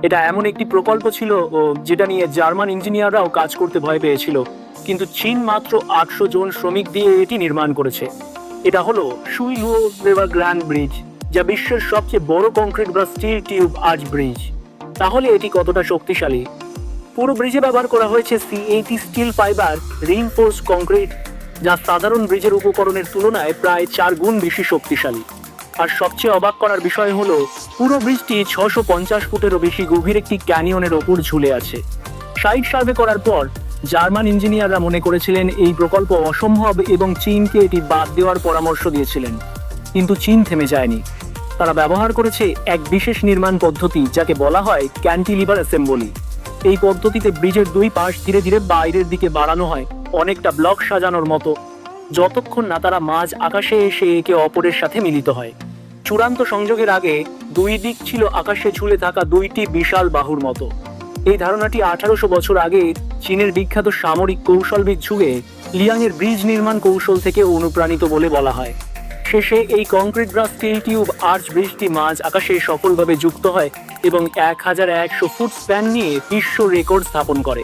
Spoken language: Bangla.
এটা এমন একটি প্রকল্প ছিল যেটা নিয়ে জার্মান ইঞ্জিনিয়াররাও কাজ করতে ভয় পেয়েছিল, কিন্তু চীন মাত্র 800 জন শ্রমিক দিয়ে এটি নির্মাণ করেছে। এটা হলো সুইলুও রিভার গ্র্যান্ড ব্রিজ, যা বিশ্বের সবচেয়ে বড় কংক্রিট বা স্টিল টিউব আর্চ ব্রিজ। তাহলে এটি কতটা শক্তিশালী? পুরো ব্রিজে ব্যবহার করা হয়েছে C80 still fibre reinforce concrete, যা সাধারণ ব্রিজের উপকরণের তুলনায় প্রায় 4 গুণ বেশি শক্তিশালী। আর সবচেয়ে অবাক করার বিষয় হলো পুরো ব্রিজটি 650 ফুটেরও বেশি গভীর একটি ক্যানিয়নের ওপর ঝুলে আছে। সাইট সার্ভে করার পর জার্মান ইঞ্জিনিয়াররা মনে করেছিলেন এই প্রকল্প অসম্ভব এবং চীনকে এটি বাদ দেওয়ার পরামর্শ দিয়েছিলেন। কিন্তু চীন থেমে যায়নি। তারা ব্যবহার করেছে এক বিশেষ নির্মাণ পদ্ধতি যাকে বলা হয় ক্যান্টিলিভার অ্যাসেম্বলি। এই পদ্ধতিতে ব্রিজের দুই পাশ ধীরে ধীরে বাইরের দিকে বাড়ানো হয়, অনেকটা ব্লক সাজানোর মতো, যতক্ষণ না তারা মাঝ আকাশে এসে একে অপরের সাথে মিলিত হয়। চূড়ান্ত সংযোগের আগে দুই দিক ছিল আকাশে ঝুলে থাকা দুইটি বিশাল বাহুর মতো। এই ধারণাটি 1800 বছর আগে চীনের বিখ্যাত সামরিক কৌশলবিদ ঝুগে লিয়াংয়ের ব্রিজ নির্মাণ কৌশল থেকে অনুপ্রাণিত বলে বলা হয়। শেষে এই কংক্রিট বা স্টিল টিউব আর্চ ব্রিজটি মাঝ আকাশে সফলভাবে যুক্ত হয় এবং 1100 ফুট স্প্যান নিয়ে বিশ্ব রেকর্ড স্থাপন করে।